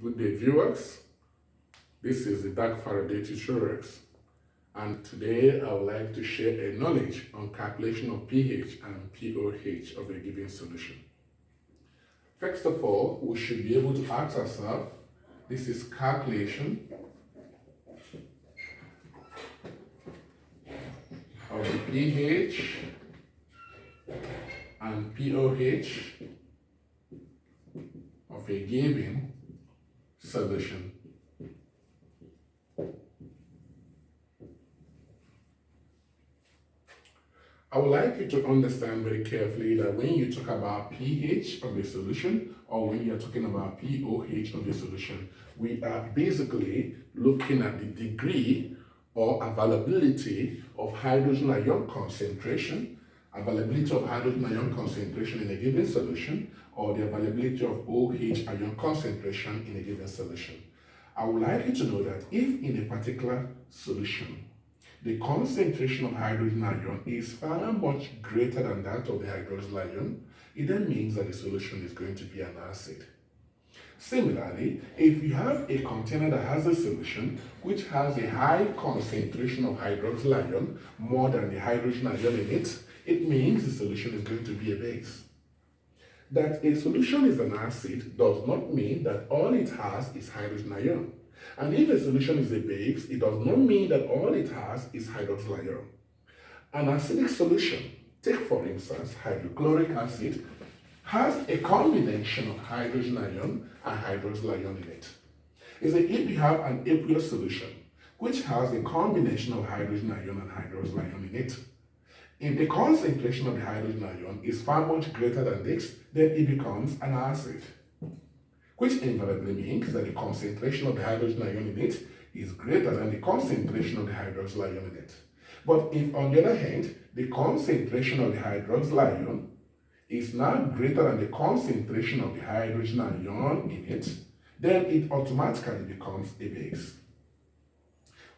Good day, viewers. This is the Dark Faraday Tutorials, and today I would like to share a knowledge on calculation of pH and POH of a given solution. First of all, we should be able to ask ourselves, this is calculation of the pH and POH of a given solution. I would like you to understand very carefully that when you talk about pH of a solution or when you're talking about POH of a solution, we are basically looking at the degree or availability of hydrogen ion concentration, availability of hydrogen ion concentration in a given solution, or the availability of OH ion concentration in a given solution. I would like you to know that if in a particular solution, the concentration of hydrogen ion is far much greater than that of the hydroxyl ion, it then means that the solution is going to be an acid. Similarly, if you have a container that has a solution which has a high concentration of hydroxyl ion, more than the hydrogen ion in it, it means the solution is going to be a base. That a solution is an acid does not mean that all it has is hydrogen ion. And if a solution is a base, it does not mean that all it has is hydroxyl ion. An acidic solution, take for instance hydrochloric acid, has a combination of hydrogen ion and hydroxyl ion in it. Is that if you have an aqueous solution which has a combination of hydrogen ion and hydroxyl ion in it, if the concentration of the hydrogen ion is far much greater than this, then it becomes an acid, which invariably means that the concentration of the hydrogen ion in it is greater than the concentration of the hydroxyl ion in it. But if, on the other hand, the concentration of the hydroxyl ion is now greater than the concentration of the hydrogen ion in it, then it automatically becomes a base.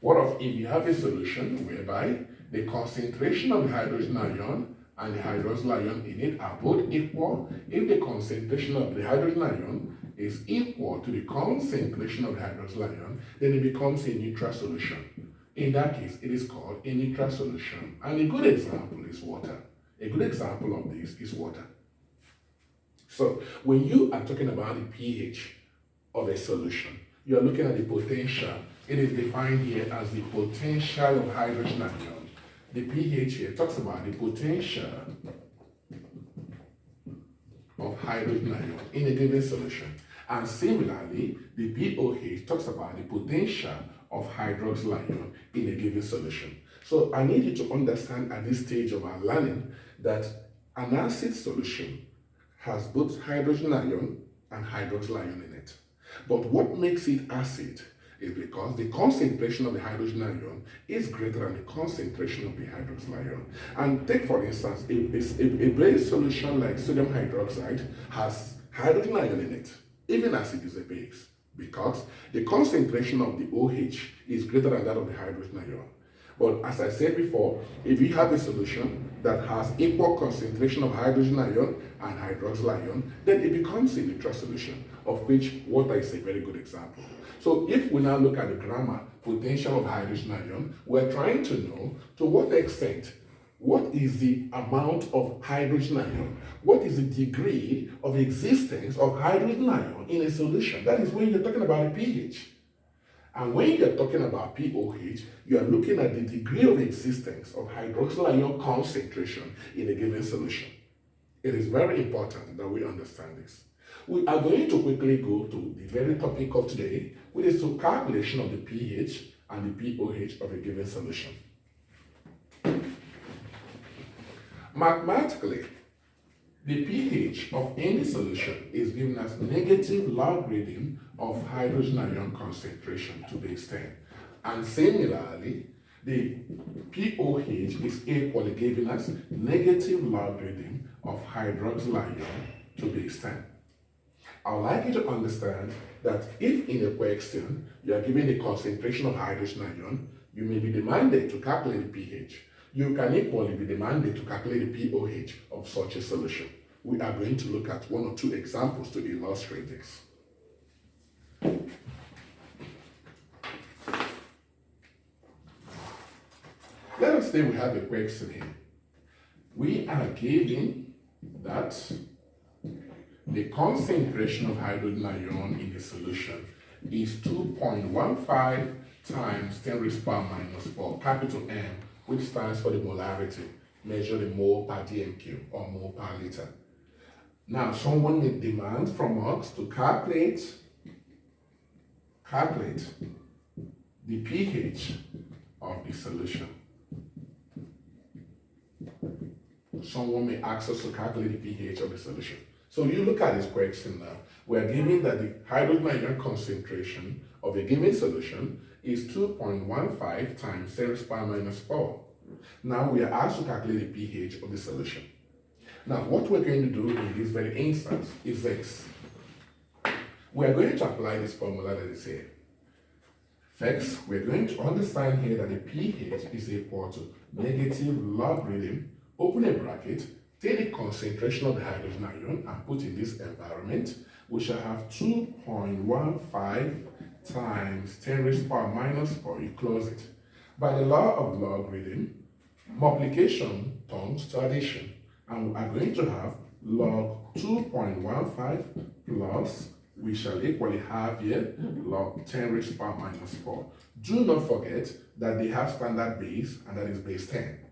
What if you have a solution whereby the concentration of the hydrogen ion and the hydroxyl ion in it are both equal? If the concentration of the hydrogen ion is equal to the concentration of the hydroxyl ion, then it becomes a neutral solution. In that case, it is called a neutral solution. And a good example is water. A good example of this is water. So, when you are talking about the pH of a solution, you are looking at the potential. It is defined here as the potential of hydrogen ion. The pH here talks about the potential of hydrogen ion in a given solution. And similarly, the POH talks about the potential of hydroxyl ion in a given solution. So I need you to understand at this stage of our learning that an acid solution has both hydrogen ion and hydroxyl ion in it. But what makes it acid is because the concentration of the hydrogen ion is greater than the concentration of the hydroxyl ion. And take for instance, a base solution like sodium hydroxide has hydrogen ion in it, even as it is a base, because the concentration of the OH is greater than that of the hydrogen ion. But as I said before, if you have a solution that has equal concentration of hydrogen ion and hydroxyl ion, then it becomes a neutral solution, of which water is a very good example. So if we now look at the grammar, potential of hydrogen ion, we're trying to know to what extent, what is the amount of hydrogen ion, what is the degree of existence of hydrogen ion in a solution. That is when you're talking about a pH. And when you're talking about POH, you are looking at the degree of existence of hydroxyl ion concentration in a given solution. It is very important that we understand this. We are going to quickly go to the very topic of today, which is the calculation of the pH and the POH of a given solution. Mathematically, the pH of any solution is given as negative logarithm of hydrogen ion concentration to base 10. And similarly, the POH is equally given as negative logarithm of hydroxyl ion to base 10. I would like you to understand that if in a question you are given the concentration of hydrogen ion, you may be demanded to calculate the pH. You can equally be demanded to calculate the POH of such a solution. We are going to look at one or two examples to illustrate this. let's say we have a question here. We are given that the concentration of hydrogen ion in the solution is 2.15 times 10 raised to the power minus 4, capital M, which stands for the molarity, measured in mole per dmq or mole per liter. Now, someone may demand from us to calculate the pH of the solution. Someone may ask us to calculate the pH of the solution. So you look at this question now. We are given that the hydrogen ion concentration of a given solution is 2.15 times 10 raised to the power minus 4. Now we are asked to calculate the pH of the solution. Now what we're going to do in this very instance is this. We are going to apply this formula that is here. First, we're going to understand here that the pH is equal to negative logarithm, open a bracket, take the concentration of the hydrogen ion and put in this environment. We shall have 2.15 times 10 raised to the power minus 4, you close it. By the law of logarithm, multiplication turns to addition. And we are going to have log 2.15 plus, we shall equally have here log 10 raised to the power minus 4. Do not forget that they have standard base, and that is base 10.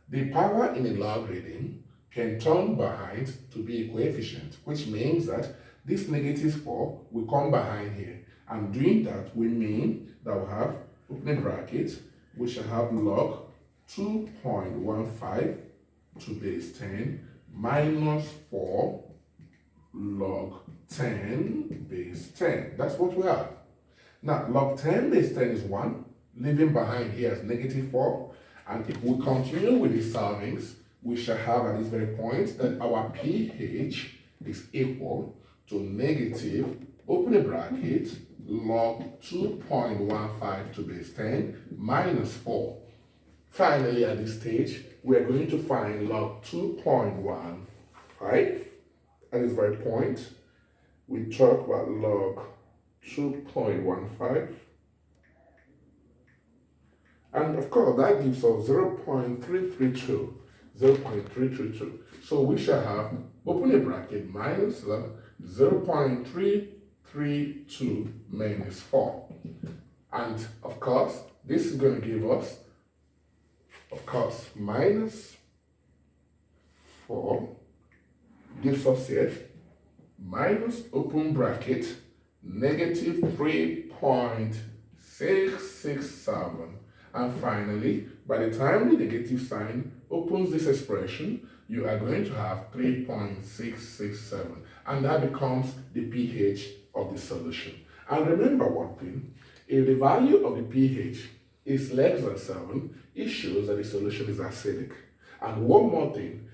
The power in a logarithm can turn behind to be a coefficient, which means that this negative 4 will come behind here. And doing that, we mean that we have, opening bracket, we shall have log 2.15 to base 10 minus 4 log 10 base 10. That's what we have. Now, log 10 base 10 is 1, leaving behind here as negative 4. And if we continue with these solvings, we shall have at this very point that our pH is equal to negative, open a bracket, log 2.15 to base 10 minus 4. Finally, at this stage, we are going to find log 2.15. At this very point, we talk about log 2.15. And of course, that gives us 0.332. 0.332. So we shall have, open a bracket, minus 0.332 minus 4. And of course, this is going to give us, of course, minus 4 gives us here, minus open bracket, negative 3.667. And finally, by the time the negative sign opens this expression, you are going to have 3.667. And that becomes the pH of the solution. And remember one thing, if the value of the pH is less than 7, it shows that the solution is acidic. And one more thing,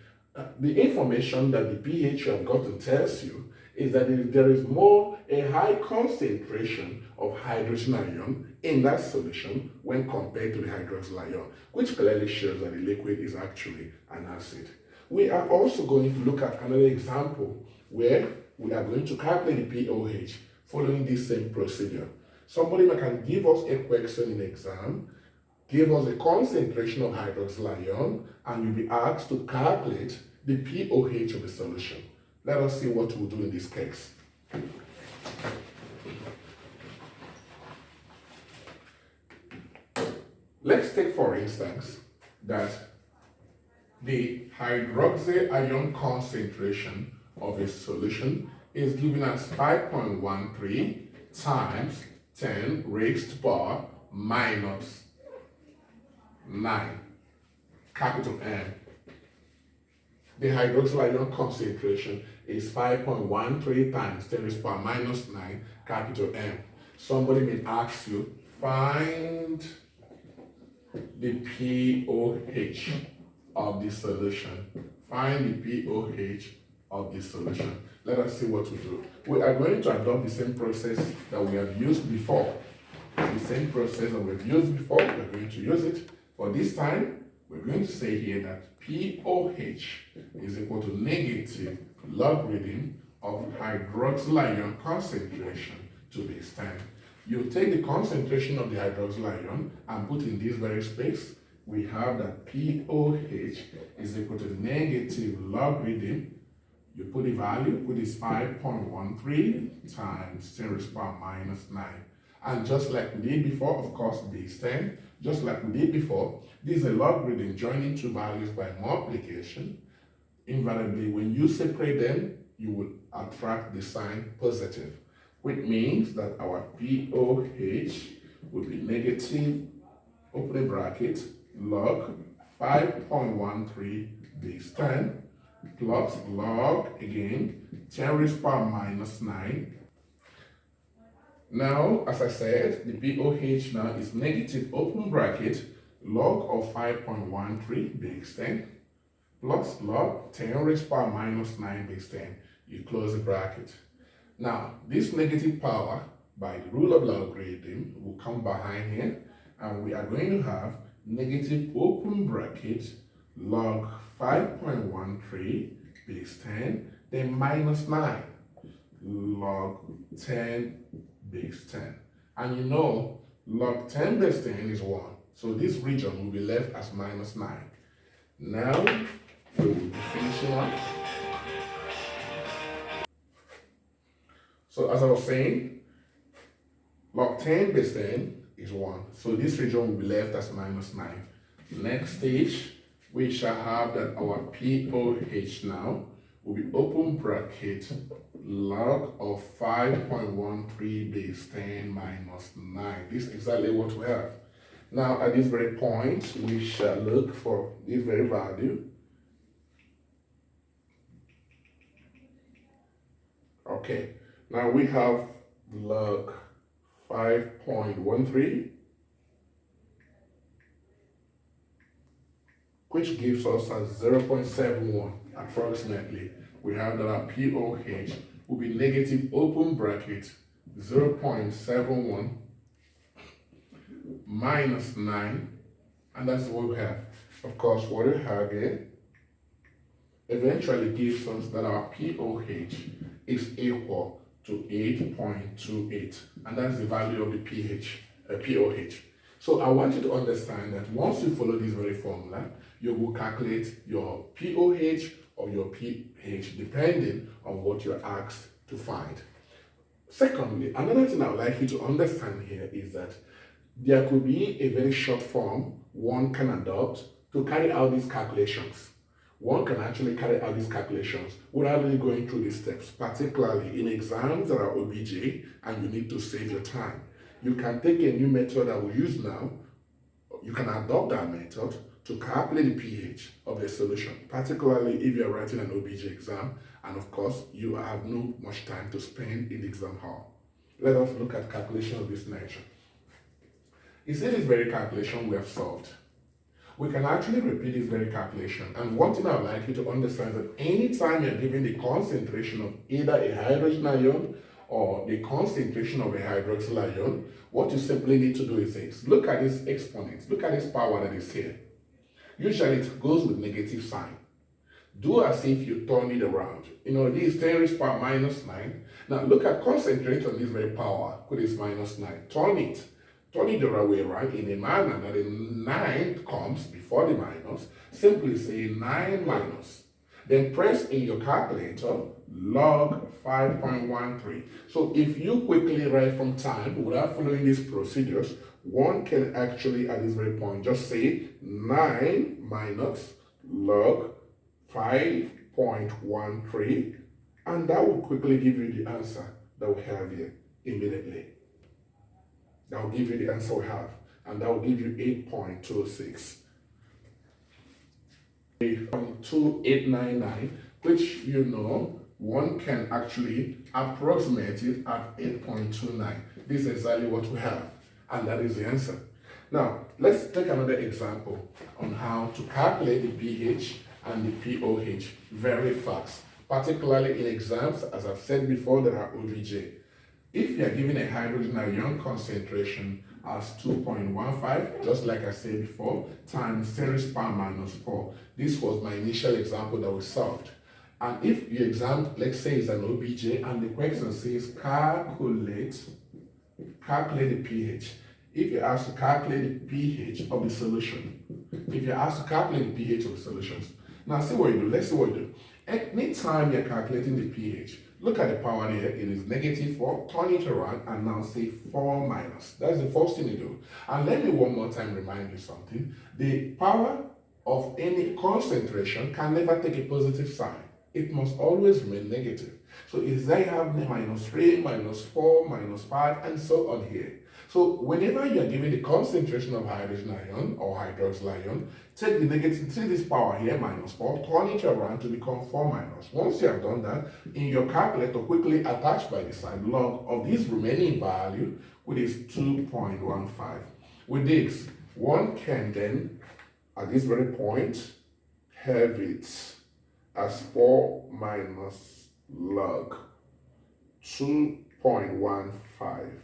the information that the pH you have gotten tells you is that there is a high concentration of hydrogen ion in that solution when compared to the hydroxyl ion, which clearly shows that the liquid is actually an acid. We are also going to look at another example where we are going to calculate the POH following this same procedure. Somebody can give us a question in exam, give us a concentration of hydroxyl ion, and you'll be asked to calculate the POH of the solution. Let us see what we'll do in this case. Let's take, for instance, that the hydroxyl ion concentration of a solution is given as 5.13 times 10 raised to the power minus 9, capital M. The hydroxyl ion concentration is 5.13 times 10 raised to the power minus 9, capital M. Somebody may ask you, find the POH of the solution. Find the POH of the solution. Let us see what we do. We are going to adopt the same process that we have used before. The same process that we've used before, we're going to use it. For this time, we're going to say here that POH is equal to negative logarithm of hydroxyl ion concentration to base 10. You take the concentration of the hydroxyl ion and put in this very space. We have that POH is equal to negative logarithm. You put the value, put this 5.13 times 10 raised to the power minus 9. And just like we did before, of course, base 10, just like we did before, this is a logarithm joining two values by multiplication. Invariably, when you separate them, you will attract the sign positive, which means that our POH will be negative, open a bracket, log 5.13 base 10 plus log, again, 10 raised to the power minus 9. Now, as I said, the POH now is negative, open bracket, log of 5.13 base 10 plus log 10 raised to the power minus 9 base 10. You close the bracket. Now, this negative power, by the rule of logarithm, will come behind here, and we are going to have negative open bracket log 5.13 base 10, then minus 9 log 10 base 10. And you know, log 10 base 10 is 1. So this region will be left as minus 9. Now, we will be finishing up. So as I was saying, log 10 base 10 is 1. So this region will be left as minus 9. Next stage, we shall have that our POH now will be open bracket log of 5.13 base 10 minus 9. This is exactly what we have. Now at this very point, we shall look for this very value. Okay, now we have log 5.13, which gives us a 0.71 approximately. We have that our POH will be negative open bracket 0.71 minus 9, and that's what we have. Of course, what we have here eventually gives us that our POH is equal to 8.28, and that's the value of the POH. So I want you to understand that once you follow this very formula, you will calculate your POH or your pH depending on what you're asked to find. Secondly, another thing I would like you to understand here is that there could be a very short form one can adopt to carry out these calculations. One can actually carry out these calculations without really going through these steps, particularly in exams that are OBJ and you need to save your time. You can take a new method that we use now. You can adopt that method to calculate the pH of the solution, particularly if you're writing an OBJ exam, and of course, you have no much time to spend in the exam hall. Let us look at calculation of this nature. You see this very calculation we have solved. We can actually repeat this very calculation, and one thing I would like you to understand is that anytime you're given the concentration of either a hydrogen ion or the concentration of a hydroxyl ion, what you simply need to do is this. Look at this exponent, look at this power that is here. Usually it goes with negative sign. Do as if you turn it around. You know, this is 10 raised to the power minus 9. Now look at concentrate on this very power, which is minus 9. Turn it the other way around in a manner that a 9 comes before the minus. Simply say 9 minus. Then press in your calculator log 5.13. So if you quickly write from time without following these procedures, one can actually at this very point just say 9 minus log 5.13, and that will quickly give you the answer that we have here immediately. That will give you the answer we have, and that will give you 8.26. 8.2899, which you know one can actually approximate it at 8.29. This is exactly what we have, and that is the answer. Now, let's take another example on how to calculate the pH and the POH very fast, particularly in exams, as I've said before, that are OBJ. If you are given a hydrogen ion concentration as 2.15, just like I said before, times 10 raised to the power minus 4. This was my initial example that we solved. And if your exam, let's say, is an OBJ, and the question says calculate calculate the pH, if you're asked to calculate the pH of the solution, if you're asked to calculate the pH of the solutions, now see what you do. Let's see what you do. Anytime you're calculating the pH, look at the power here. It is -4. Turn it around and now say 4 minus. That's the first thing you do. And let me one more time remind you something. The power of any concentration can never take a positive sign. It must always remain negative. So is there you have -3, -4, -5, and so on here. So whenever you are given the concentration of hydrogen ion or hydroxyl ion, take the negative, see this power here, -4, turn it around to become 4 minus. Once you have done that, in your calculator, quickly attach by the side log of this remaining value, which is 2.15. With this, one can then, at this very point, have it as 4 minus log 2.15.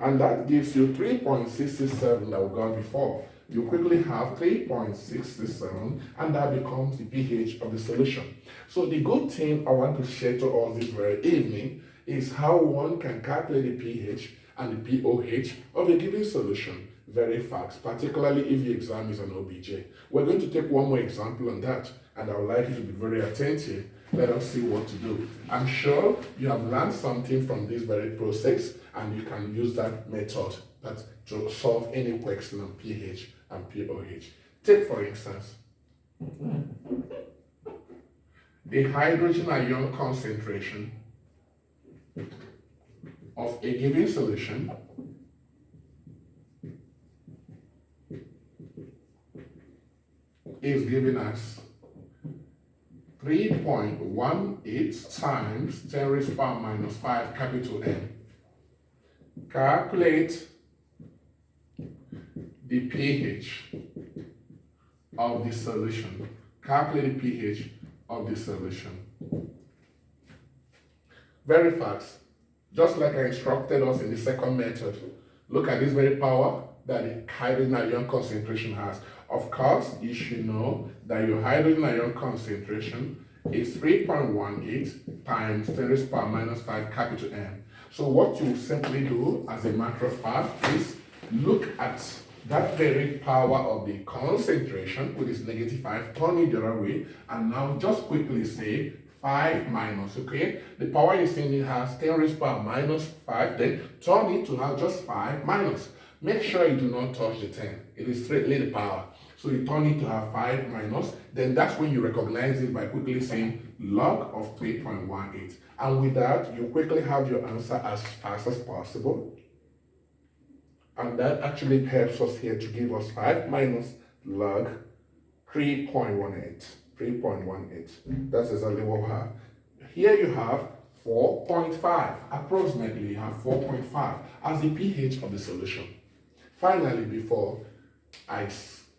And that gives you 3.67 that we got before. You quickly have 3.67, and that becomes the pH of the solution. So the good thing I want to share to us this very evening is how one can calculate the pH and the POH of a given solution very fast, particularly if the exam is an OBJ. We're going to take one more example on that, and I would like you to be very attentive. Let us see what to do. I'm sure you have learned something from this very process, and you can use that method to solve any question on pH and POH. Take, for instance, the hydrogen ion concentration of a given solution is given as 3.18 times 10 raised to the power minus 5 capital N. Calculate the pH of the solution. Calculate the pH of the solution. Very fast. Just like I instructed us in the second method. Look at this very power that the hydrogen ion concentration has. Of course, you should know that your hydrogen ion concentration is 3.18 times 10 raised to the power minus 5 capital N. So what you simply do as a matter of fact is look at that very power of the concentration, which is -5, turn it the other way, and now just quickly say 5 minus, okay? The power you're seeing it has 10 raised to the power minus 5, then turn it to have just 5 minus. Make sure you do not touch the 10. It is straightly the power. So you turn it to have 5 minus, then that's when you recognize it by quickly saying log of 3.18. And with that, you quickly have your answer as fast as possible. And that actually helps us here to give us 5 minus log 3.18. 3.18. That's exactly what we have. Here you have 4.5. Approximately you have 4.5 as the pH of the solution. Finally, before I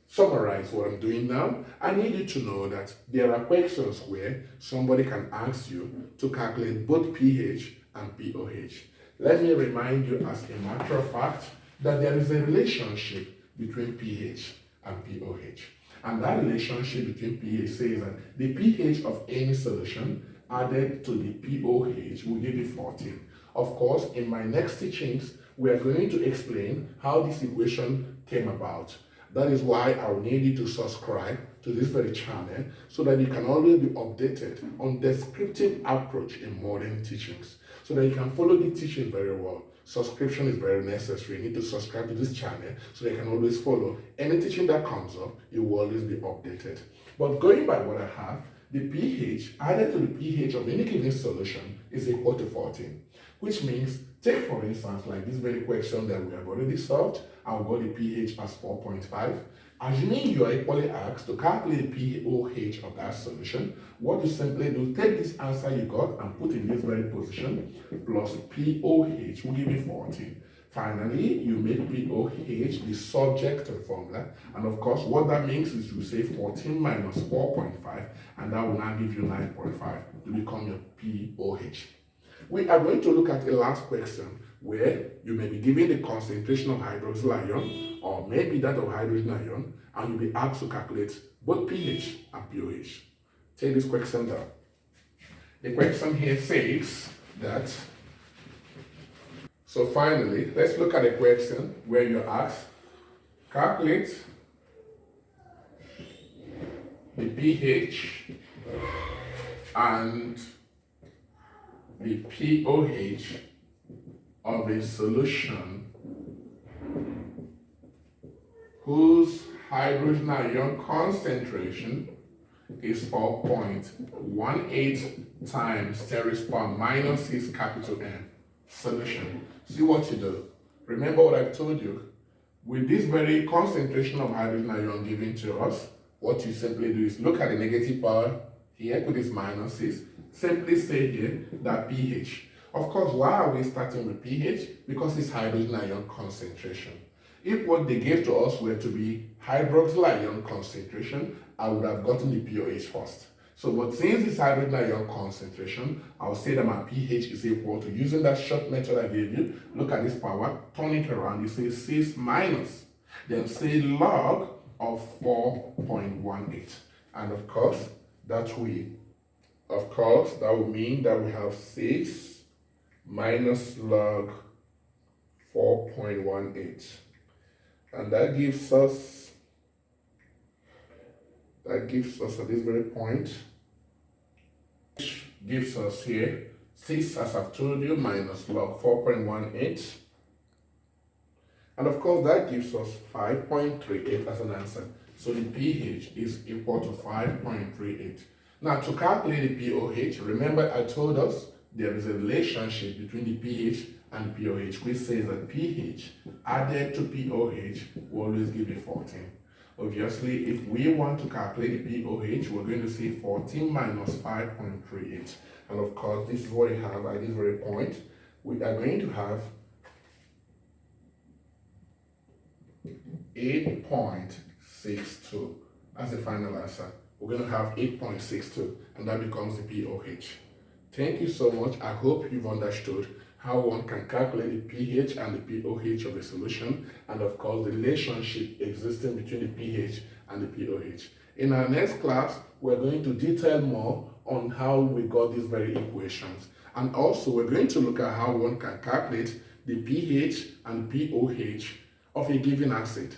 summarize what I'm doing now, I need you to know that there are questions where somebody can ask you to calculate both pH and POH. Let me remind you as a matter of fact that there is a relationship between pH and POH. And that relationship between pH says that the pH of any solution added to the POH will give you 14. Of course, in my next teachings, we are going to explain how this equation came about. That is why I will need you to subscribe to this very channel so that you can always be updated on descriptive approach in modern teachings, so that you can follow the teaching very well. Subscription is very necessary. You need to subscribe to this channel so that you can always follow any teaching that comes up. You will always be updated. But going by what I have, the pH added to the pH of any given solution is equal to 14, which means, take for instance, like this very question that we have already solved, I'll got the pH as 4.5. Assuming you are equally asked to calculate the POH of that solution, what you simply do, take this answer you got and put in this very position, plus POH will give you 14. Finally, you make POH the subject to the formula, and of course, what that means is you say 14 minus 4.5, and that will now give you 9.5 to become your POH. We are going to look at a last question where you may be given the concentration of hydroxyl ion or maybe that of hydrogen ion, and you'll be asked to calculate both pH and POH. Take this question down. The question here says that So finally, let's look at a question where you're asked, calculate the pH and the POH of a solution whose hydrogen ion concentration is 4.18 times 10 raised to power minus 6 capital N. Solution. See what you do. Remember what I've told you. With this very concentration of hydrogen ion given to us, what you simply do is look at the negative power here, put this minus 6. Simply say here that pH. Of course, why are we starting with pH? Because it's hydrogen ion concentration. If what they gave to us were to be hydroxyl ion concentration, I would have gotten the POH first. So, but since it's hydrogen ion concentration, I'll say that my pH is equal to, using that short method I gave you, look at this power, turn it around, you say 6 minus, then say log of 4.18. And of course, that will mean that we have 6 minus log 4.18. And that gives us at this very point, gives us here 6, as I've told you, minus log 4.18. And of course, that gives us 5.38 as an answer. So the pH is equal to 5.38. Now, to calculate the POH, remember I told us there is a relationship between the pH and POH, which says that pH added to POH will always give you 14. Obviously, if we want to calculate the POH, we're going to say 14 minus 5.38. And of course, this is what we have at this very point. We are going to have 8.62 as the final answer. We're going to have 8.62, and that becomes the POH. Thank you so much. I hope you've understood how one can calculate the pH and the POH of a solution, and of course the relationship existing between the pH and the POH. In our next class, we're going to detail more on how we got these very equations, and also we're going to look at how one can calculate the pH and POH of a given acid.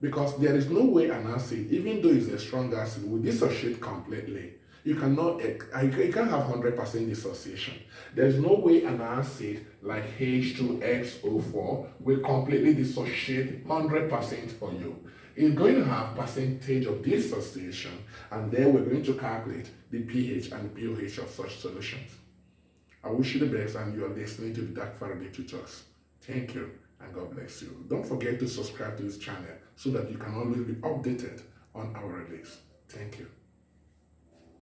Because there is no way an acid, even though it's a strong acid, will dissociate completely. You can't have 100% dissociation. There's no way an acid like H2XO4 will completely dissociate 100% for you. It's going to have percentage of dissociation, and then we're going to calculate the pH and the POH of such solutions. I wish you the best, and you are listening to the Dark Faraday Tutors. Thank you, and God bless you. Don't forget to subscribe to this channel so that you can always be updated on our release. Thank you.